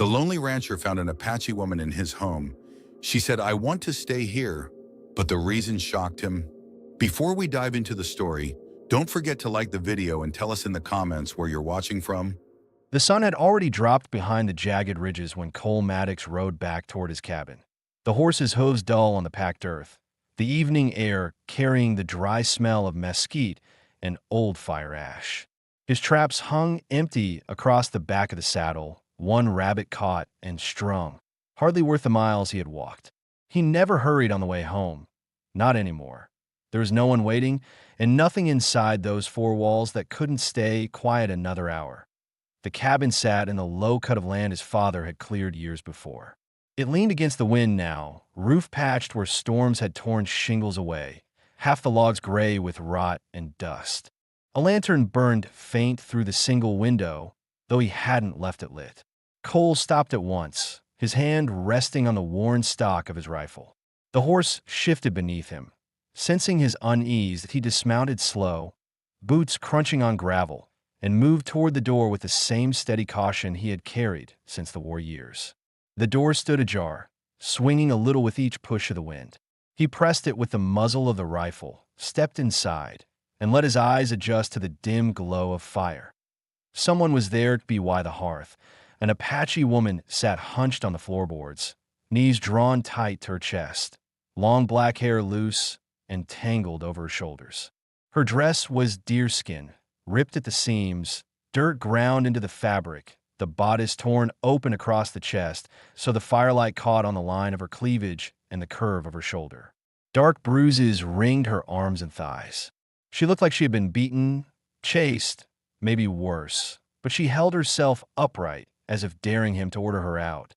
The lonely rancher found an Apache woman in his home. She said, "I want to stay here," but the reason shocked him. Before we dive into the story, don't forget to like the video and tell us in the comments where you're watching from. The sun had already dropped behind the jagged ridges when Cole Maddox rode back toward his cabin. The horse's hooves dull on the packed earth, the evening air carrying the dry smell of mesquite and old fire ash. His traps hung empty across the back of the saddle, one rabbit caught and strung, hardly worth the miles he had walked. He never hurried on the way home. Not anymore. There was no one waiting, and nothing inside those four walls that couldn't stay quiet another hour. The cabin sat in the low cut of land his father had cleared years before. It leaned against the wind now, roof patched where storms had torn shingles away, half the logs gray with rot and dust. A lantern burned faint through the single window, though he hadn't left it lit. Cole stopped at once, his hand resting on the worn stock of his rifle. The horse shifted beneath him. Sensing his unease, he dismounted slow, boots crunching on gravel, and moved toward the door with the same steady caution he had carried since the war years. The door stood ajar, swinging a little with each push of the wind. He pressed it with the muzzle of the rifle, stepped inside, and let his eyes adjust to the dim glow of fire. Someone was there by the hearth. An Apache woman sat hunched on the floorboards, knees drawn tight to her chest, long black hair loose and tangled over her shoulders. Her dress was deerskin, ripped at the seams, dirt ground into the fabric, the bodice torn open across the chest so the firelight caught on the line of her cleavage and the curve of her shoulder. Dark bruises ringed her arms and thighs. She looked like she had been beaten, chased, maybe worse, but she held herself upright as if daring him to order her out.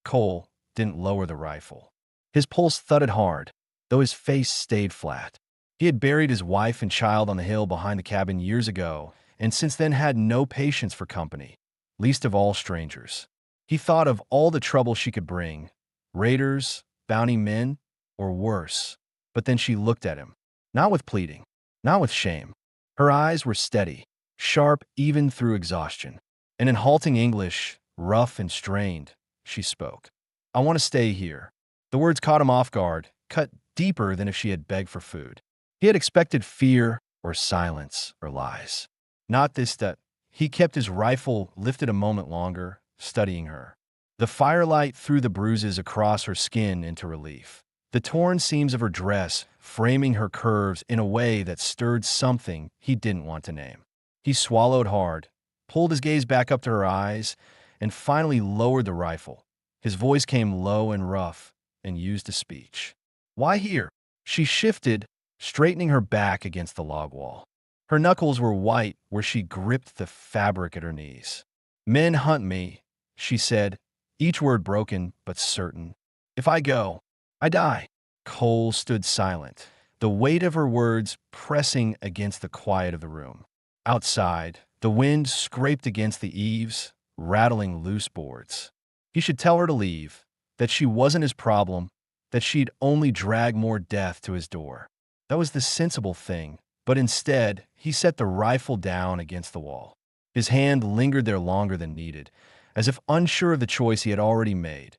Cole didn't lower the rifle. His pulse thudded hard, though his face stayed flat. He had buried his wife and child on the hill behind the cabin years ago, and since then had no patience for company, least of all strangers. He thought of all the trouble she could bring, raiders, bounty men, or worse. But then she looked at him, not with pleading, not with shame. Her eyes were steady, sharp even through exhaustion. And in halting English, rough and strained, she spoke. "I want to stay here." The words caught him off guard, cut deeper than if she had begged for food. He had expected fear or silence or lies. Not this. That he kept his rifle lifted a moment longer, studying her. The firelight threw the bruises across her skin into relief. The torn seams of her dress framing her curves in a way that stirred something he didn't want to name. He swallowed hard, pulled his gaze back up to her eyes, and finally lowered the rifle. His voice came low and rough and used a speech. "Why here?" She shifted, straightening her back against the log wall. Her knuckles were white where she gripped the fabric at her knees. "Men hunt me," she said, each word broken but certain. "If I go, I die." Cole stood silent, the weight of her words pressing against the quiet of the room. Outside, the wind scraped against the eaves, rattling loose boards. He should tell her to leave, that she wasn't his problem, that she'd only drag more death to his door. That was the sensible thing, but instead, he set the rifle down against the wall. His hand lingered there longer than needed, as if unsure of the choice he had already made.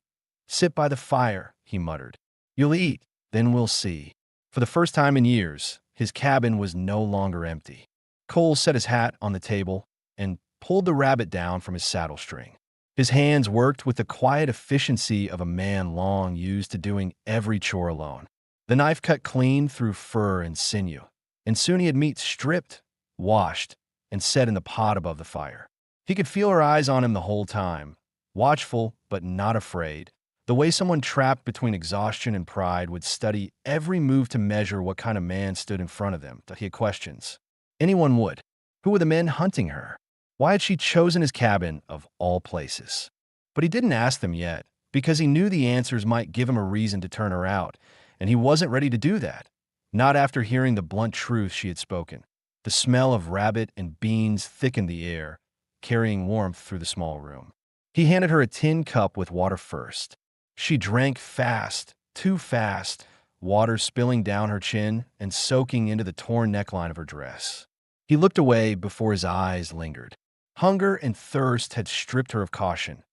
"Sit by the fire," he muttered. "You'll eat, then we'll see." For the first time in years, his cabin was no longer empty. Cole set his hat on the table and pulled the rabbit down from his saddle string. His hands worked with the quiet efficiency of a man long used to doing every chore alone. The knife cut clean through fur and sinew, and soon he had meat stripped, washed, and set in the pot above the fire. He could feel her eyes on him the whole time, watchful but not afraid, the way someone trapped between exhaustion and pride would study every move to measure what kind of man stood in front of them. He had questions. Anyone would. Who were the men hunting her? Why had she chosen his cabin of all places? But he didn't ask them yet, because he knew the answers might give him a reason to turn her out, and he wasn't ready to do that. Not after hearing the blunt truth she had spoken. The smell of rabbit and beans thickened the air, carrying warmth through the small room. He handed her a tin cup with water first. She drank fast, too fast, water spilling down her chin and soaking into the torn neckline of her dress. He looked away before his eyes lingered. Hunger and thirst had stripped her of caution.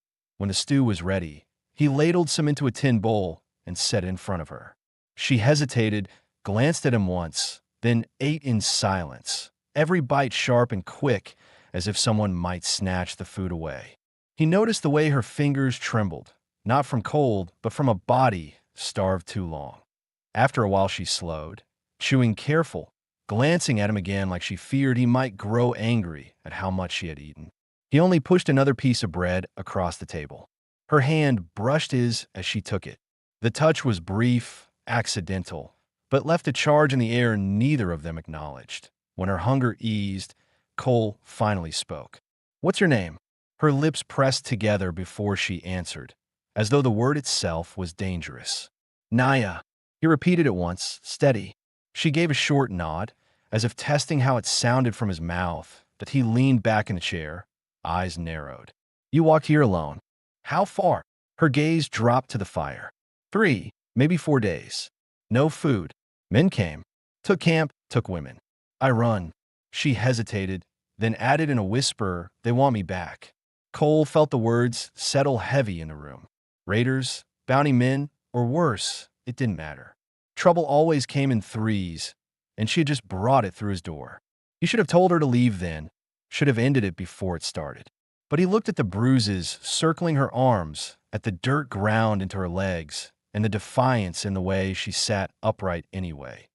When the stew was ready, he ladled some into a tin bowl and set it in front of her. She hesitated, glanced at him once, then ate in silence, every bite sharp and quick, as if someone might snatch the food away. He noticed the way her fingers trembled, not from cold, but from a body starved too long. After a while she slowed, chewing careful, glancing at him again like she feared he might grow angry at how much she had eaten. He only pushed another piece of bread across the table. Her hand brushed his as she took it. The touch was brief, accidental, but left a charge in the air neither of them acknowledged. When her hunger eased, Cole finally spoke. "What's your name?" Her lips pressed together before she answered, as though the word itself was dangerous. "Naya." He repeated it once, steady. She gave a short nod, as if testing how it sounded from his mouth, that he leaned back in the chair, eyes narrowed. "You walked here alone. How far?" Her gaze dropped to the fire. 3, maybe 4 days. No food. Men came. Took camp, took women. "I run." She hesitated, then added in a whisper, "They want me back." Cole felt the words settle heavy in the room. Raiders, bounty men, or worse, it didn't matter. Trouble always came in threes, and she had just brought it through his door. He should have told her to leave then, should have ended it before it started. But he looked at the bruises circling her arms, at the dirt ground into her legs, and the defiance in the way she sat upright anyway.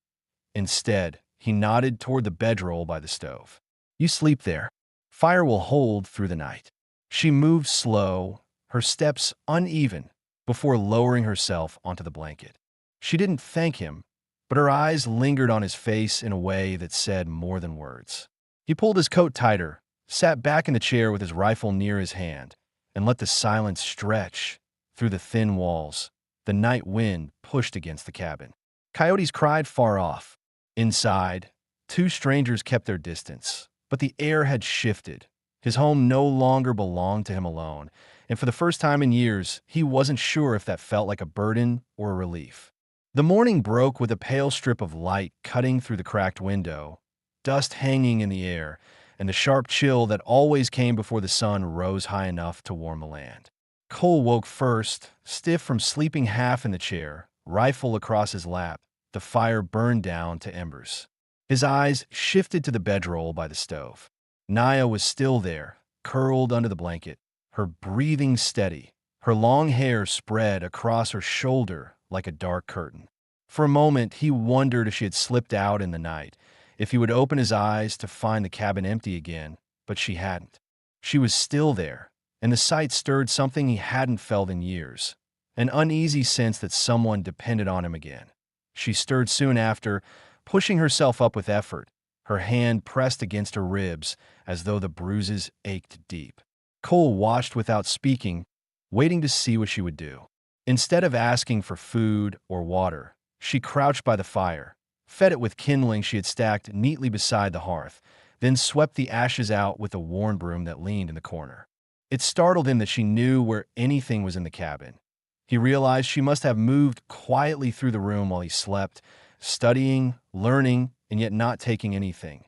Instead, he nodded toward the bedroll by the stove. "You sleep there. Fire will hold through the night." She moved slow, her steps uneven, before lowering herself onto the blanket. She didn't thank him, but her eyes lingered on his face in a way that said more than words. He pulled his coat tighter, sat back in the chair with his rifle near his hand, and let the silence stretch through the thin walls. The night wind pushed against the cabin. Coyotes cried far off. Inside, 2 strangers kept their distance, but the air had shifted. His home no longer belonged to him alone, and for the first time in years, he wasn't sure if that felt like a burden or a relief. The morning broke with a pale strip of light cutting through the cracked window, dust hanging in the air, and the sharp chill that always came before the sun rose high enough to warm the land. Cole woke first, stiff from sleeping half in the chair, rifle across his lap. The fire burned down to embers. His eyes shifted to the bedroll by the stove. Naya was still there, curled under the blanket, her breathing steady, her long hair spread across her shoulder like a dark curtain. For a moment, he wondered if she had slipped out in the night, if he would open his eyes to find the cabin empty again, but she hadn't. She was still there, and the sight stirred something he hadn't felt in years, an uneasy sense that someone depended on him again. She stirred soon after, pushing herself up with effort, her hand pressed against her ribs as though the bruises ached deep. Cole watched without speaking, waiting to see what she would do. Instead of asking for food or water, she crouched by the fire, fed it with kindling she had stacked neatly beside the hearth, then swept the ashes out with a worn broom that leaned in the corner. It startled him that she knew where anything was in the cabin. He realized she must have moved quietly through the room while he slept, studying, learning, and yet not taking anything.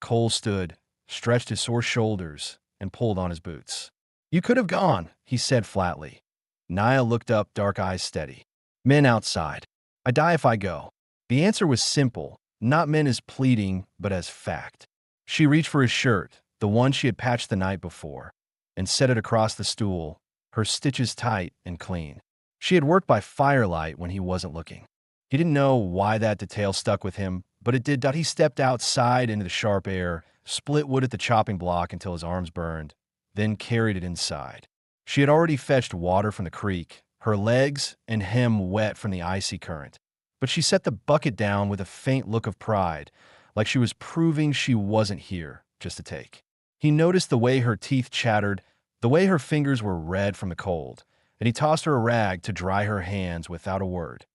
Cole stood, stretched his sore shoulders, and pulled on his boots. "You could have gone," he said flatly. Naya looked up, dark eyes steady. "Men outside. I die if I go." The answer was simple, not meant as pleading, but as fact. She reached for his shirt, the one she had patched the night before, and set it across the stool, her stitches tight and clean. She had worked by firelight when he wasn't looking. He didn't know why that detail stuck with him, but it did. He stepped outside into the sharp air, split wood at the chopping block until his arms burned, then carried it inside. She had already fetched water from the creek, her legs and hem wet from the icy current. But she set the bucket down with a faint look of pride, like she was proving she wasn't here just to take. He noticed the way her teeth chattered, the way her fingers were red from the cold, and he tossed her a rag to dry her hands without a word.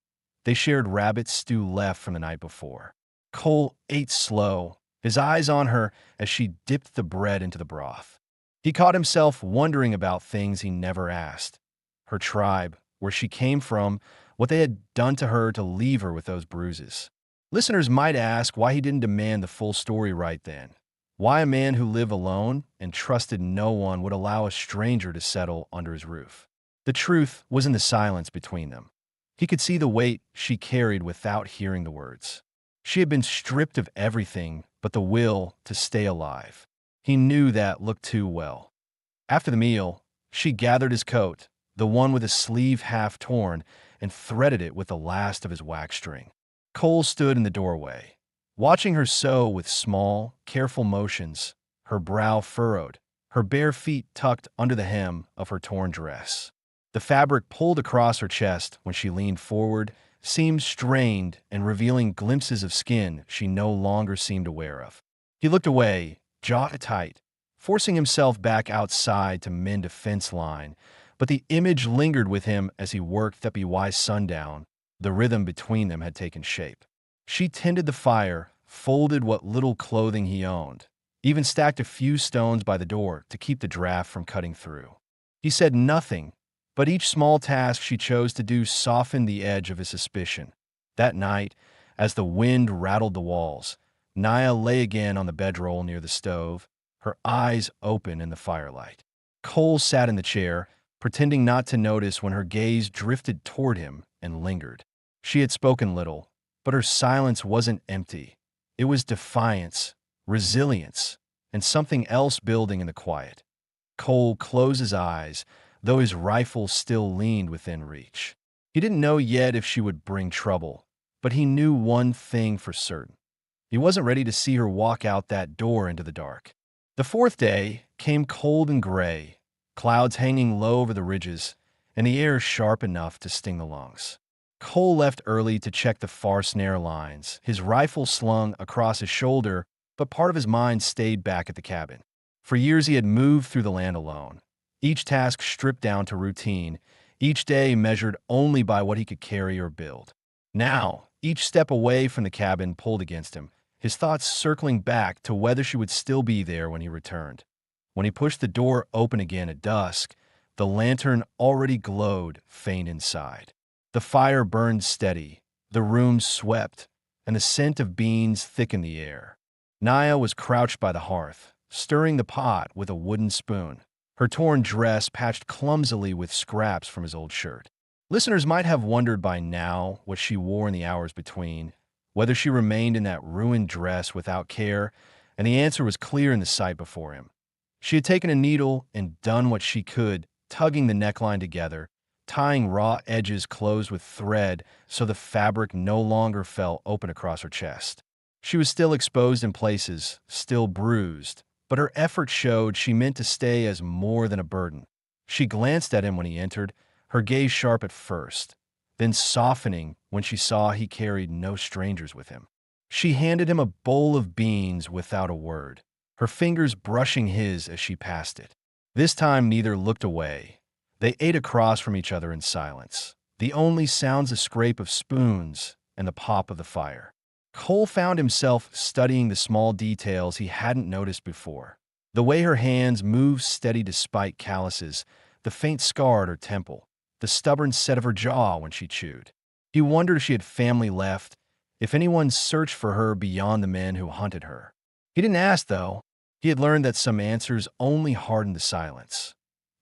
They shared rabbit stew left from the night before. Cole ate slow, his eyes on her as she dipped the bread into the broth. He caught himself wondering about things he never asked. Her tribe, where she came from, what they had done to her to leave her with those bruises. Listeners might ask why he didn't demand the full story right then, Why a man who lived alone and trusted no one would allow a stranger to settle under his roof. The truth was in the silence between them. He could see the weight she carried without hearing the words. She had been stripped of everything but the will to stay alive. He knew that look too well. After the meal, she gathered his coat, the one with a sleeve half torn, and threaded it with the last of his wax string. Cole stood in the doorway, watching her sew with small, careful motions, her brow furrowed, her bare feet tucked under the hem of her torn dress. The fabric pulled across her chest when she leaned forward, seemed strained and revealing glimpses of skin she no longer seemed aware of. He looked away, jaw tight, forcing himself back outside to mend a fence line, but the image lingered with him as he worked that by sundown. The rhythm between them had taken shape. She tended the fire, folded what little clothing he owned, even stacked a few stones by the door to keep the draft from cutting through. He said nothing, but each small task she chose to do softened the edge of his suspicion. That night, as the wind rattled the walls, Naya lay again on the bedroll near the stove, her eyes open in the firelight. Cole sat in the chair, pretending not to notice when her gaze drifted toward him and lingered. She had spoken little, but her silence wasn't empty. It was defiance, resilience, and something else building in the quiet. Cole closed his eyes, though his rifle still leaned within reach. He didn't know yet if she would bring trouble, but he knew one thing for certain. He wasn't ready to see her walk out that door into the dark. The fourth day came cold and gray, clouds hanging low over the ridges, and the air sharp enough to sting the lungs. Cole left early to check the far snare lines, his rifle slung across his shoulder, but part of his mind stayed back at the cabin. For years he had moved through the land alone, each task stripped down to routine, each day measured only by what he could carry or build. Now, each step away from the cabin pulled against him, his thoughts circling back to whether she would still be there when he returned. When he pushed the door open again at dusk, the lantern already glowed faint inside. The fire burned steady, the room swept, and the scent of beans thickened the air. Naya was crouched by the hearth, stirring the pot with a wooden spoon, her torn dress patched clumsily with scraps from his old shirt. Listeners might have wondered by now what she wore in the hours between, whether she remained in that ruined dress without care, and the answer was clear in the sight before him. She had taken a needle and done what she could, tugging the neckline together, tying raw edges closed with thread so the fabric no longer fell open across her chest. She was still exposed in places, still bruised, but her effort showed she meant to stay as more than a burden. She glanced at him when he entered, her gaze sharp at first, then softening when she saw he carried no strangers with him. She handed him a bowl of beans without a word, her fingers brushing his as she passed it. This time neither looked away. They ate across from each other in silence, the only sounds a scrape of spoons and the pop of the fire. Cole found himself studying the small details he hadn't noticed before. The way her hands moved steady despite calluses, the faint scar at her temple, the stubborn set of her jaw when she chewed. He wondered if she had family left, if anyone searched for her beyond the men who hunted her. He didn't ask, though. He had learned that some answers only hardened the silence.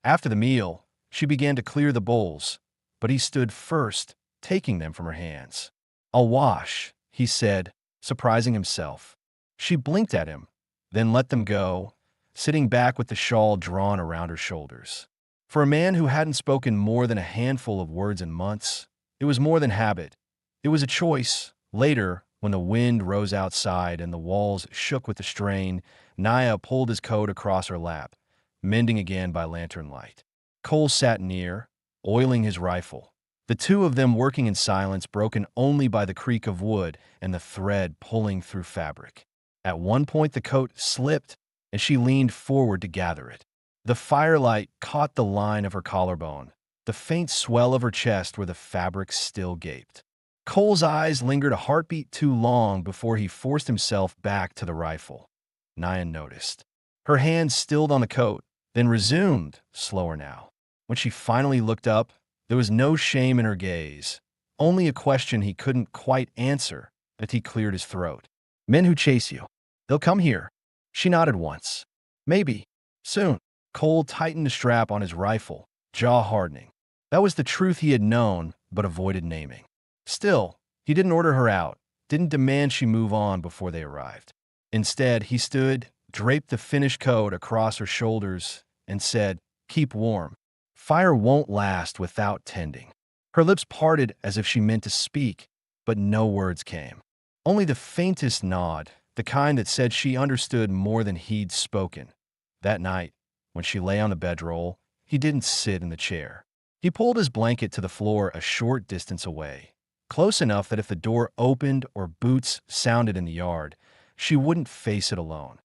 After the meal, she began to clear the bowls, but he stood first, taking them from her hands. "I'll wash," he said, surprising himself. She blinked at him, then let them go, sitting back with the shawl drawn around her shoulders. For a man who hadn't spoken more than a handful of words in months, it was more than habit. It was a choice. Later, when the wind rose outside and the walls shook with the strain, Naya pulled his coat across her lap, mending again by lantern light. Cole sat near, oiling his rifle, the two of them working in silence broken only by the creak of wood and the thread pulling through fabric. At one point the coat slipped, and she leaned forward to gather it. The firelight caught the line of her collarbone, the faint swell of her chest where the fabric still gaped. Cole's eyes lingered a heartbeat too long before he forced himself back to the rifle. Naya noticed. Her hands stilled on the coat, then resumed, slower now. When she finally looked up, there was no shame in her gaze, only a question he couldn't quite answer as he cleared his throat. "Men who chase you, they'll come here," She nodded once. Maybe. Soon. Cole tightened the strap on his rifle, jaw hardening. That was the truth he had known, but avoided naming. Still, he didn't order her out, didn't demand she move on before they arrived. Instead, he stood, draped the finished coat across her shoulders, and said, "Keep warm. Fire won't last without tending." Her lips parted as if she meant to speak, but no words came. Only the faintest nod, the kind that said she understood more than he'd spoken. That night, when she lay on the bedroll, he didn't sit in the chair. He pulled his blanket to the floor a short distance away, close enough that if the door opened or boots sounded in the yard, she wouldn't face it alone.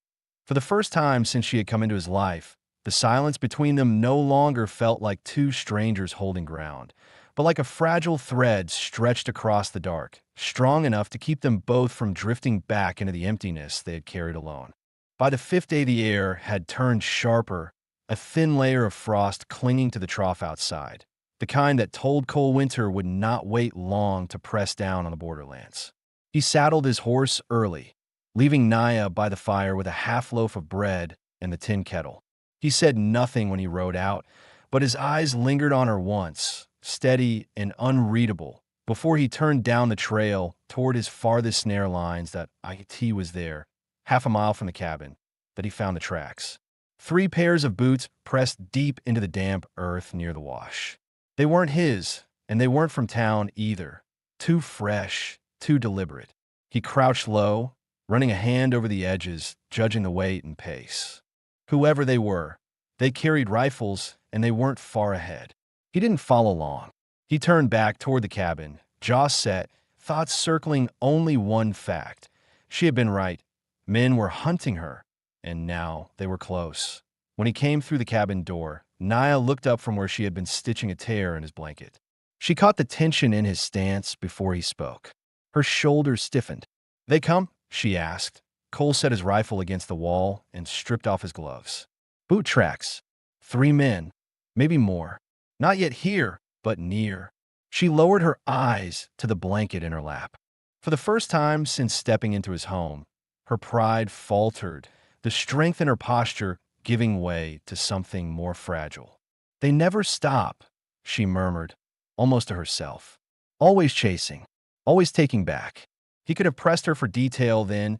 For the first time since she had come into his life, the silence between them no longer felt like two strangers holding ground, but like a fragile thread stretched across the dark, strong enough to keep them both from drifting back into the emptiness they had carried alone. By the fifth day, the air had turned sharper, a thin layer of frost clinging to the trough outside, the kind that told Cole winter would not wait long to press down on the borderlands. He saddled his horse early, leaving Naya by the fire with a half loaf of bread and the tin kettle. He said nothing when he rode out, but his eyes lingered on her once, steady and unreadable, before he turned down the trail toward his farthest snare lines that IT was there, half a mile from the cabin, that he found the tracks. 3 pairs of boots pressed deep into the damp earth near the wash. They weren't his, and they weren't from town either. Too fresh, too deliberate. He crouched low, running a hand over the edges, judging the weight and pace. Whoever they were, they carried rifles, and they weren't far ahead. He didn't follow long. He turned back toward the cabin, jaw set, thoughts circling only one fact. She had been right. Men were hunting her, and now they were close. When he came through the cabin door, Naya looked up from where she had been stitching a tear in his blanket. She caught the tension in his stance before he spoke. Her shoulders stiffened. "They come?" she asked. Cole set his rifle against the wall and stripped off his gloves. "Boot tracks. 3 men. Maybe more. Not yet here, but near." She lowered her eyes to the blanket in her lap. For the first time since stepping into his home, her pride faltered, the strength in her posture giving way to something more fragile. "They never stop," she murmured, almost to herself. "Always chasing, always taking back." He could have pressed her for detail then,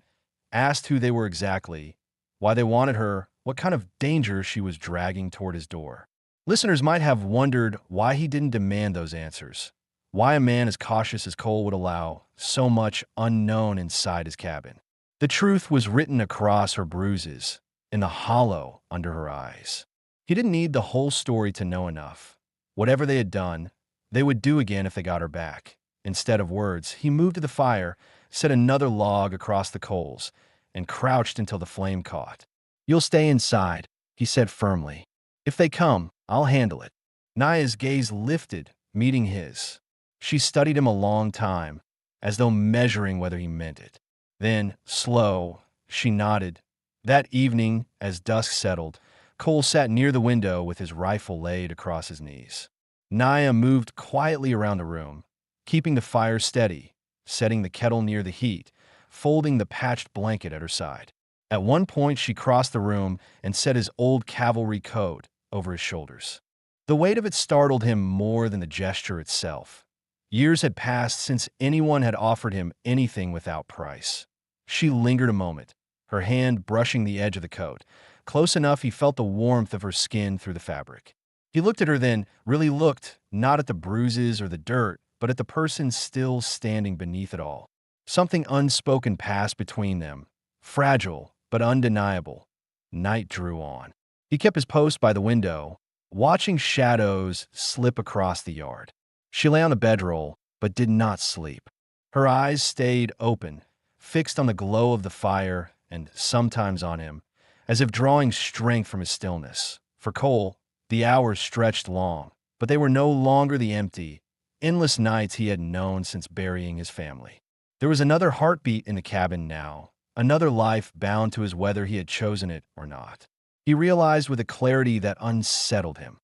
asked who they were exactly, why they wanted her, what kind of danger she was dragging toward his door. Listeners might have wondered why he didn't demand those answers, why a man as cautious as Cole would allow so much unknown inside his cabin. The truth was written across her bruises, in the hollow under her eyes. He didn't need the whole story to know enough. Whatever they had done, they would do again if they got her back. Instead of words, he moved to the fire, set another log across the coals, and crouched until the flame caught. "You'll stay inside," he said firmly. "If they come, I'll handle it." Naya's gaze lifted, meeting his. She studied him a long time, as though measuring whether he meant it. Then, slow, she nodded. That evening, as dusk settled, Cole sat near the window with his rifle laid across his knees. Naya moved quietly around the room, keeping the fire steady, setting the kettle near the heat, folding the patched blanket at her side. At one point, she crossed the room and set his old cavalry coat over his shoulders. The weight of it startled him more than the gesture itself. Years had passed since anyone had offered him anything without price. She lingered a moment, her hand brushing the edge of the coat, close enough he felt the warmth of her skin through the fabric. He looked at her then, really looked, not at the bruises or the dirt, but at the person still standing beneath it all. Something unspoken passed between them, fragile but undeniable. Night drew on. He kept his post by the window, watching shadows slip across the yard. She lay on the bedroll, but did not sleep. Her eyes stayed open, fixed on the glow of the fire and sometimes on him, as if drawing strength from his stillness. For Cole, the hours stretched long, but they were no longer the empty, endless nights he had known since burying his family. There was another heartbeat in the cabin now, another life bound to his whether he had chosen it or not. He realized with a clarity that unsettled him.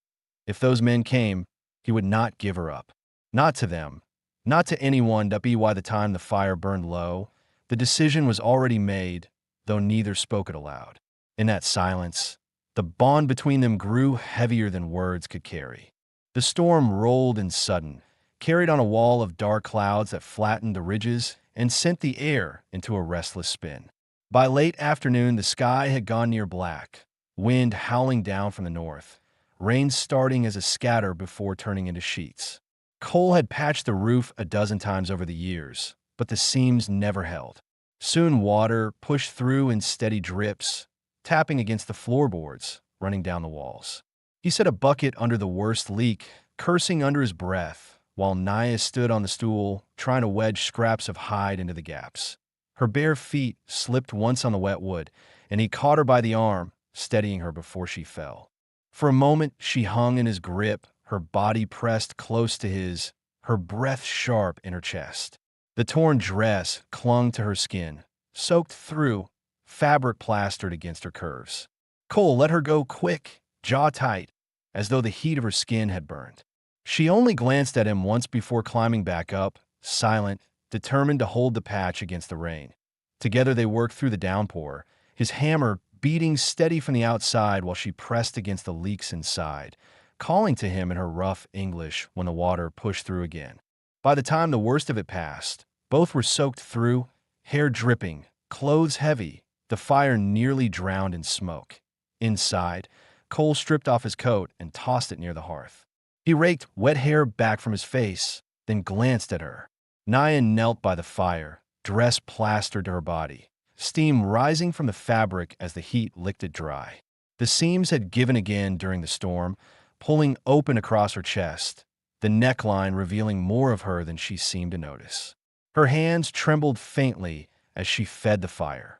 If those men came, he would not give her up. Not to them, not to anyone that by the time the fire burned low. The decision was already made, though neither spoke it aloud. In that silence, the bond between them grew heavier than words could carry. The storm rolled in sudden, carried on a wall of dark clouds that flattened the ridges and sent the air into a restless spin. By late afternoon, the sky had gone near black, wind howling down from the north, rain starting as a scatter before turning into sheets. Cole had patched the roof a dozen times over the years, but the seams never held. Soon water pushed through in steady drips, tapping against the floorboards, running down the walls. He set a bucket under the worst leak, cursing under his breath, while Naya stood on the stool, trying to wedge scraps of hide into the gaps. Her bare feet slipped once on the wet wood, and he caught her by the arm, steadying her before she fell. For a moment, she hung in his grip, her body pressed close to his, her breath sharp in her chest. The torn dress clung to her skin, soaked through, fabric plastered against her curves. Cole let her go quick, jaw tight, as though the heat of her skin had burned. She only glanced at him once before climbing back up, silent, determined to hold the patch against the rain. Together they worked through the downpour, his hammer beating steady from the outside while she pressed against the leaks inside, calling to him in her rough English when the water pushed through again. By the time the worst of it passed, both were soaked through, hair dripping, clothes heavy, the fire nearly drowned in smoke. Inside, Cole stripped off his coat and tossed it near the hearth. He raked wet hair back from his face, then glanced at her. Naya knelt by the fire, dress plastered to her body, steam rising from the fabric as the heat licked it dry. The seams had given again during the storm, pulling open across her chest, the neckline revealing more of her than she seemed to notice. Her hands trembled faintly as she fed the fire.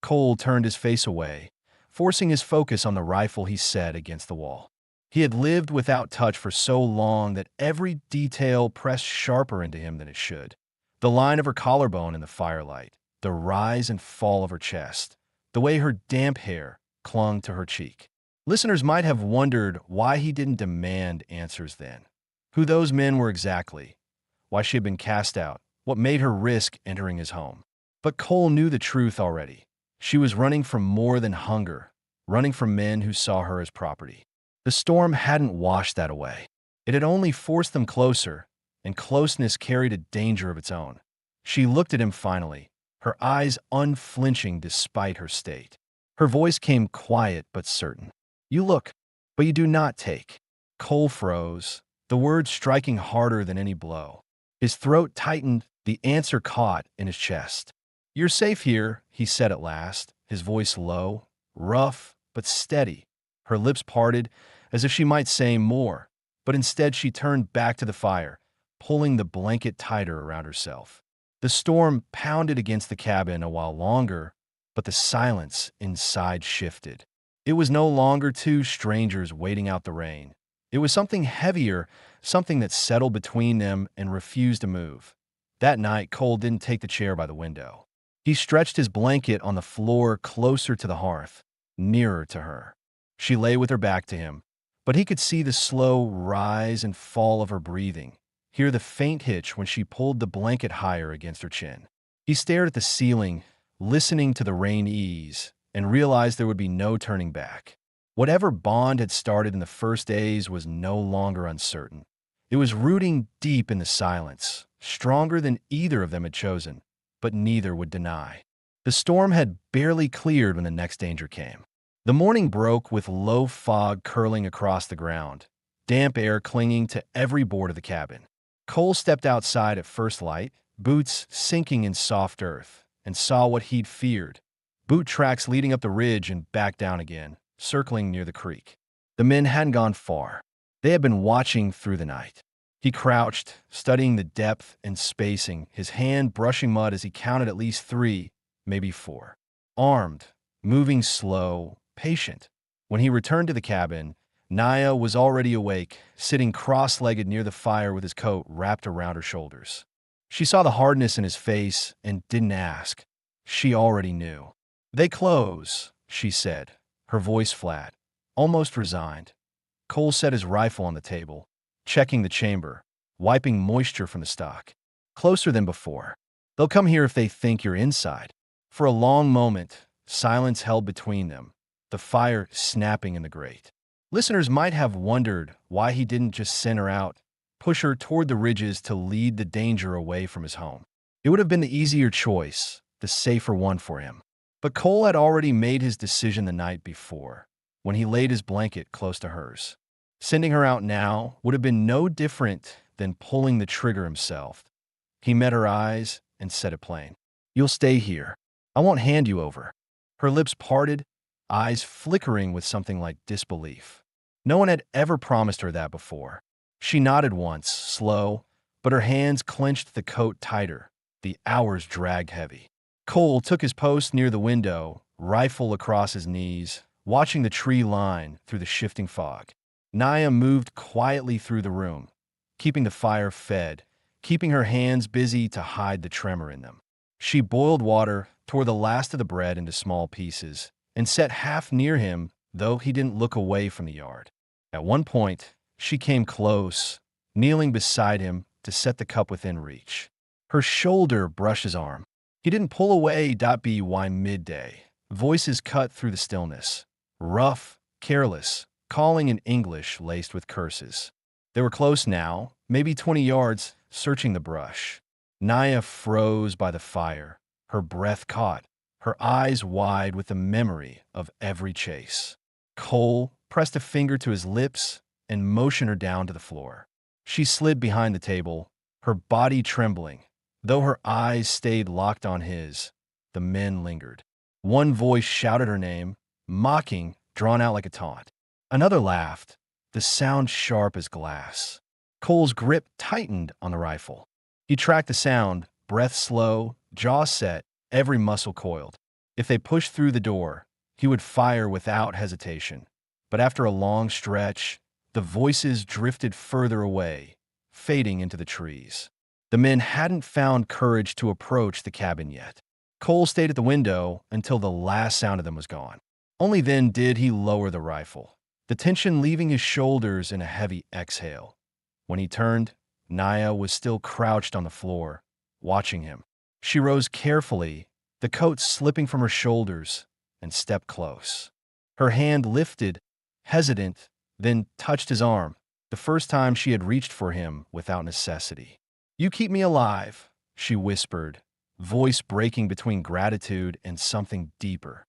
Cole turned his face away, forcing his focus on the rifle he set against the wall. He had lived without touch for so long that every detail pressed sharper into him than it should. The line of her collarbone in the firelight, the rise and fall of her chest, the way her damp hair clung to her cheek. Listeners might have wondered why he didn't demand answers then. Who those men were exactly, why she had been cast out, what made her risk entering his home. But Cole knew the truth already. She was running from more than hunger, running from men who saw her as property. The storm hadn't washed that away. It had only forced them closer, and closeness carried a danger of its own. She looked at him finally, her eyes unflinching despite her state. Her voice came quiet but certain. "You look, but you do not take." Cole froze, the words striking harder than any blow. His throat tightened, the answer caught in his chest. "You're safe here," he said at last, his voice low, rough, but steady. Her lips parted, as if she might say more, but instead she turned back to the fire, pulling the blanket tighter around herself. The storm pounded against the cabin a while longer, but the silence inside shifted. It was no longer two strangers waiting out the rain. It was something heavier, something that settled between them and refused to move. That night, Cole didn't take the chair by the window. He stretched his blanket on the floor closer to the hearth, nearer to her. She lay with her back to him, but he could see the slow rise and fall of her breathing, hear the faint hitch when she pulled the blanket higher against her chin. He stared at the ceiling, listening to the rain ease, and realized there would be no turning back. Whatever bond had started in the first days was no longer uncertain. It was rooting deep in the silence, stronger than either of them had chosen, but neither would deny. The storm had barely cleared when the next danger came. The morning broke with low fog curling across the ground, damp air clinging to every board of the cabin. Cole stepped outside at first light, boots sinking in soft earth, and saw what he'd feared. Boot tracks leading up the ridge and back down again, circling near the creek. The men hadn't gone far. They had been watching through the night. He crouched, studying the depth and spacing, his hand brushing mud as he counted at least 3, maybe 4. Armed, moving slow, patient. When he returned to the cabin, Naya was already awake, sitting cross-legged near the fire with his coat wrapped around her shoulders. She saw the hardness in his face and didn't ask. She already knew. "They close," she said, her voice flat, almost resigned. Cole set his rifle on the table, checking the chamber, wiping moisture from the stock. "Closer than before. They'll come here if they think you're inside." For a long moment, silence held between them, the fire snapping in the grate. Listeners might have wondered why he didn't just send her out, push her toward the ridges to lead the danger away from his home. It would have been the easier choice, the safer one for him. But Cole had already made his decision the night before, when he laid his blanket close to hers. Sending her out now would have been no different than pulling the trigger himself. He met her eyes and said it plain. "You'll stay here. I won't hand you over." Her lips parted, eyes flickering with something like disbelief. No one had ever promised her that before. She nodded once, slow, but her hands clenched the coat tighter. The hours dragged heavy. Cole took his post near the window, rifle across his knees, watching the tree line through the shifting fog. Naya moved quietly through the room, keeping the fire fed, keeping her hands busy to hide the tremor in them. She boiled water, tore the last of the bread into small pieces, and set half near him, though he didn't look away from the yard. At one point, she came close, kneeling beside him to set the cup within reach. Her shoulder brushed his arm. He didn't pull away. By midday, voices cut through the stillness, rough, careless, calling in English laced with curses. They were close now, maybe 20 yards, searching the brush. Naya froze by the fire, her breath caught, her eyes wide with the memory of every chase. Cole pressed a finger to his lips and motioned her down to the floor. She slid behind the table, her body trembling. Though her eyes stayed locked on his, the men lingered. One voice shouted her name, mocking, drawn out like a taunt. Another laughed, the sound sharp as glass. Cole's grip tightened on the rifle. He tracked the sound, breath slow, jaw set, every muscle coiled. If they pushed through the door, he would fire without hesitation. But after a long stretch, the voices drifted further away, fading into the trees. The men hadn't found courage to approach the cabin yet. Cole stayed at the window until the last sound of them was gone. Only then did he lower the rifle, the tension leaving his shoulders in a heavy exhale. When he turned, Naya was still crouched on the floor, watching him. She rose carefully, the coat slipping from her shoulders, and stepped close. Her hand lifted, hesitant, then touched his arm, the first time she had reached for him without necessity. "You keep me alive," she whispered, voice breaking between gratitude and something deeper.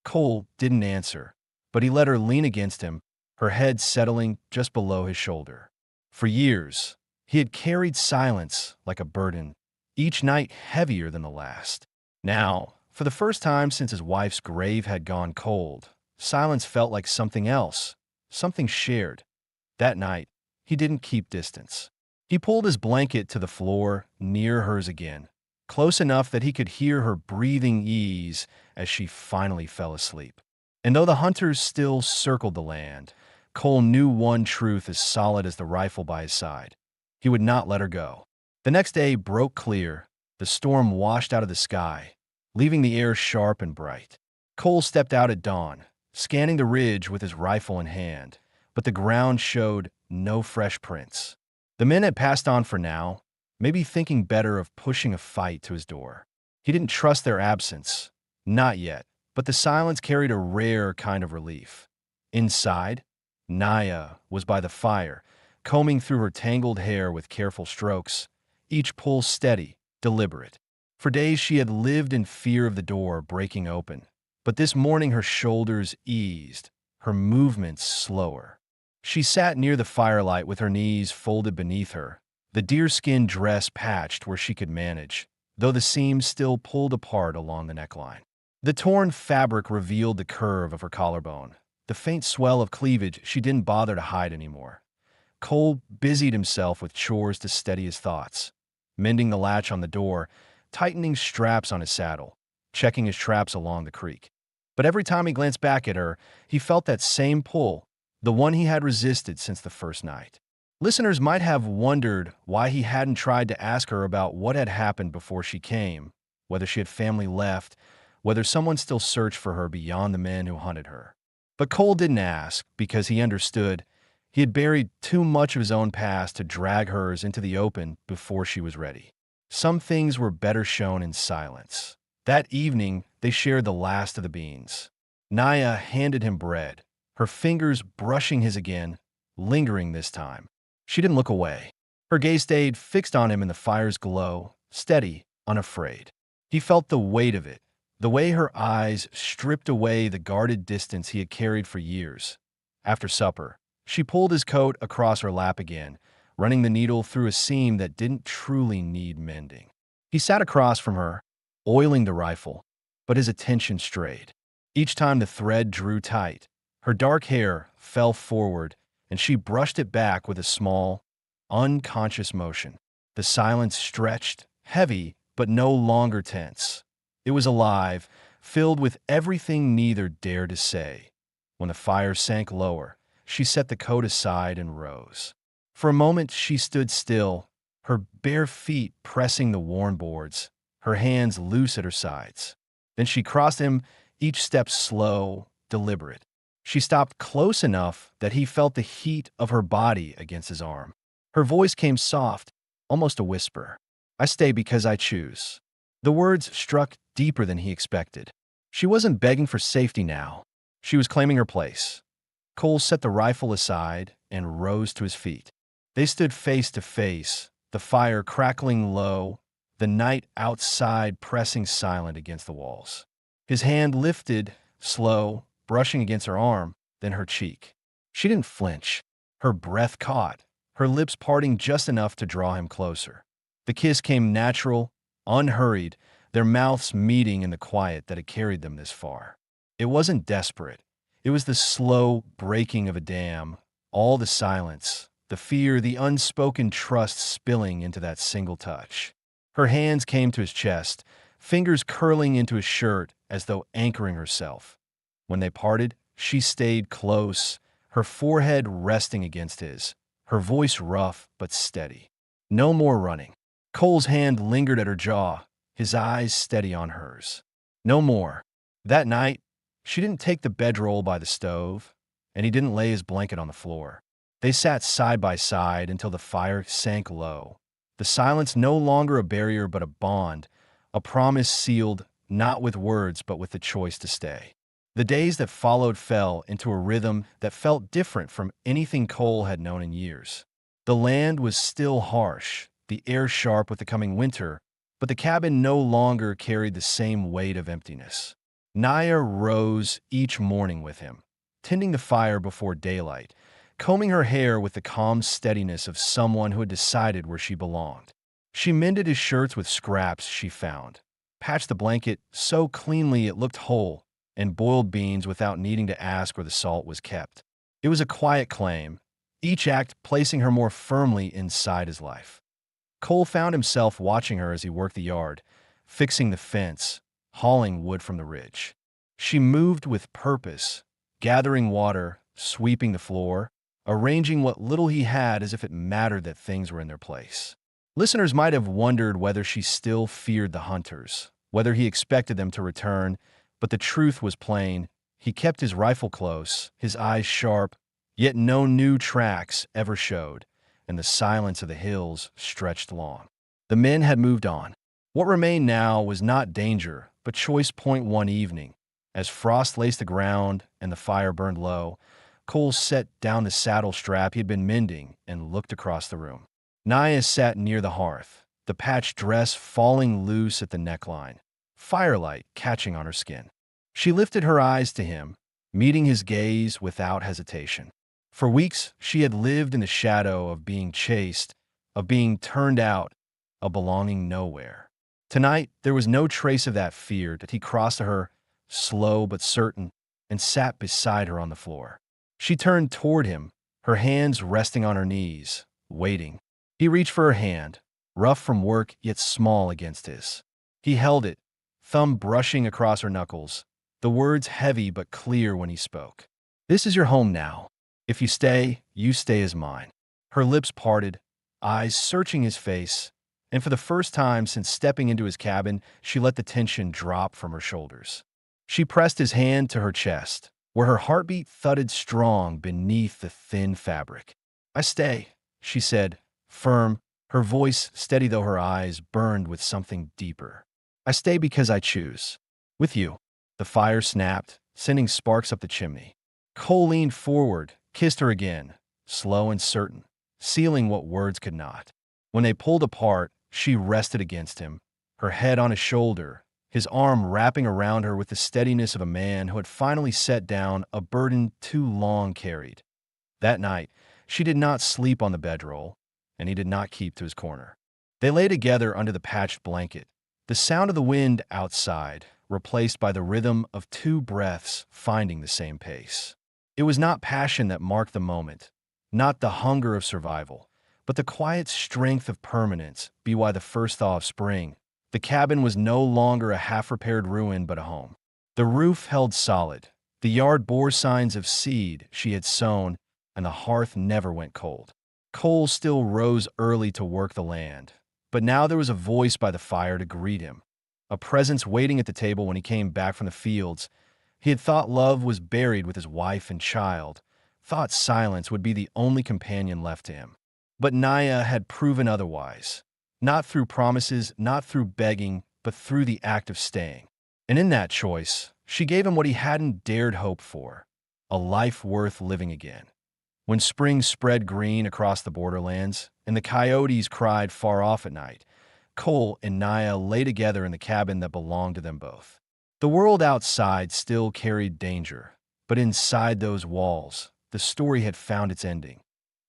Cole didn't answer, but he let her lean against him, her head settling just below his shoulder. For years, he had carried silence like a burden, each night heavier than the last. Now, for the first time since his wife's grave had gone cold, silence felt like something else, something shared. That night, he didn't keep distance. He pulled his blanket to the floor, near hers again, close enough that he could hear her breathing ease as she finally fell asleep. And though the hunters still circled the land, Cole knew one truth as solid as the rifle by his side. He would not let her go. The next day broke clear, the storm washed out of the sky, leaving the air sharp and bright. Cole stepped out at dawn, scanning the ridge with his rifle in hand, but the ground showed no fresh prints. The men had passed on for now, maybe thinking better of pushing a fight to his door. He didn't trust their absence, not yet, but the silence carried a rare kind of relief. Inside, Naya was by the fire, combing through her tangled hair with careful strokes, each pull steady, deliberate. For days she had lived in fear of the door breaking open, but this morning her shoulders eased, her movements slower. She sat near the firelight with her knees folded beneath her, the deerskin dress patched where she could manage, though the seams still pulled apart along the neckline. The torn fabric revealed the curve of her collarbone, the faint swell of cleavage she didn't bother to hide anymore. Cole busied himself with chores to steady his thoughts, mending the latch on the door, tightening straps on his saddle, checking his traps along the creek. But every time he glanced back at her, he felt that same pull, the one he had resisted since the first night. Listeners might have wondered why he hadn't tried to ask her about what had happened before she came, whether she had family left, whether someone still searched for her beyond the men who hunted her. But Cole didn't ask because he understood he had buried too much of his own past to drag hers into the open before she was ready. Some things were better shown in silence. That evening, they shared the last of the beans. Naya handed him bread, her fingers brushing his again, lingering this time. She didn't look away. Her gaze stayed fixed on him in the fire's glow, steady, unafraid. He felt the weight of it, the way her eyes stripped away the guarded distance he had carried for years. After supper, she pulled his coat across her lap again, running the needle through a seam that didn't truly need mending. He sat across from her, oiling the rifle, but his attention strayed. Each time the thread drew tight, her dark hair fell forward, and she brushed it back with a small, unconscious motion. The silence stretched, heavy, but no longer tense. It was alive, filled with everything neither dared to say. When the fire sank lower, she set the coat aside and rose. For a moment she stood still, her bare feet pressing the worn boards, her hands loose at her sides. Then she crossed him, each step slow, deliberate. She stopped close enough that he felt the heat of her body against his arm. Her voice came soft, almost a whisper. "I stay because I choose." The words struck deeper than he expected. She wasn't begging for safety now. She was claiming her place. Cole set the rifle aside and rose to his feet. They stood face to face, the fire crackling low, the night outside pressing silent against the walls. His hand lifted, slow, brushing against her arm, then her cheek. She didn't flinch. Her breath caught, her lips parting just enough to draw him closer. The kiss came natural, unhurried, their mouths meeting in the quiet that had carried them this far. It wasn't desperate. It was the slow breaking of a dam, all the silence, the fear, the unspoken trust spilling into that single touch. Her hands came to his chest, fingers curling into his shirt as though anchoring herself. When they parted, she stayed close, her forehead resting against his, her voice rough but steady. No more running. Cole's hand lingered at her jaw, his eyes steady on hers. No more. That night, she didn't take the bedroll by the stove, and he didn't lay his blanket on the floor. They sat side by side until the fire sank low. The silence no longer a barrier but a bond, a promise sealed not with words but with the choice to stay. The days that followed fell into a rhythm that felt different from anything Cole had known in years. The land was still harsh, the air sharp with the coming winter, but the cabin no longer carried the same weight of emptiness. Naya rose each morning with him, tending the fire before daylight, combing her hair with the calm steadiness of someone who had decided where she belonged. She mended his shirts with scraps she found, patched the blanket so cleanly it looked whole, and boiled beans without needing to ask where the salt was kept. It was a quiet claim, each act placing her more firmly inside his life. Cole found himself watching her as he worked the yard, fixing the fence, hauling wood from the ridge. She moved with purpose, gathering water, sweeping the floor, arranging what little he had as if it mattered that things were in their place. Listeners might have wondered whether she still feared the hunters, whether he expected them to return, but the truth was plain. He kept his rifle close, his eyes sharp, yet no new tracks ever showed, and the silence of the hills stretched long. The men had moved on. What remained now was not danger, but choice point one evening. As frost laced the ground and the fire burned low, Cole set down the saddle strap he had been mending and looked across the room. Naya sat near the hearth, the patched dress falling loose at the neckline, firelight catching on her skin. She lifted her eyes to him, meeting his gaze without hesitation. For weeks, she had lived in the shadow of being chased, of being turned out, of belonging nowhere. Tonight, there was no trace of that fear that he crossed to her, slow but certain, and sat beside her on the floor. She turned toward him, her hands resting on her knees, waiting. He reached for her hand, rough from work yet small against his. He held it, thumb brushing across her knuckles, the words heavy but clear when he spoke. "This is your home now. If you stay as mine." Her lips parted, eyes searching his face, and for the first time since stepping into his cabin, she let the tension drop from her shoulders. She pressed his hand to her chest, where her heartbeat thudded strong beneath the thin fabric. "I stay," she said, firm, her voice steady though her eyes burned with something deeper. I stay because I choose. With you. The fire snapped, sending sparks up the chimney. Cole leaned forward, kissed her again, slow and certain, sealing what words could not. When they pulled apart, she rested against him, her head on his shoulder, his arm wrapping around her with the steadiness of a man who had finally set down a burden too long carried. That night, she did not sleep on the bedroll, and he did not keep to his corner. They lay together under the patched blanket, the sound of the wind outside, replaced by the rhythm of two breaths finding the same pace. It was not passion that marked the moment, not the hunger of survival, but the quiet strength of permanence be why the first thaw of spring. The cabin was no longer a half-repaired ruin but a home. The roof held solid, the yard bore signs of seed she had sown, and the hearth never went cold. Cole still rose early to work the land, but now there was a voice by the fire to greet him, a presence waiting at the table when he came back from the fields. He had thought love was buried with his wife and child, thought silence would be the only companion left to him. But Naya had proven otherwise, not through promises, not through begging, but through the act of staying. And in that choice, she gave him what he hadn't dared hope for, a life worth living again. When spring spread green across the borderlands and the coyotes cried far off at night, Cole and Naya lay together in the cabin that belonged to them both. The world outside still carried danger, but inside those walls, the story had found its ending.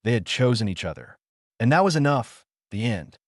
They had chosen each other. And that was enough, the end.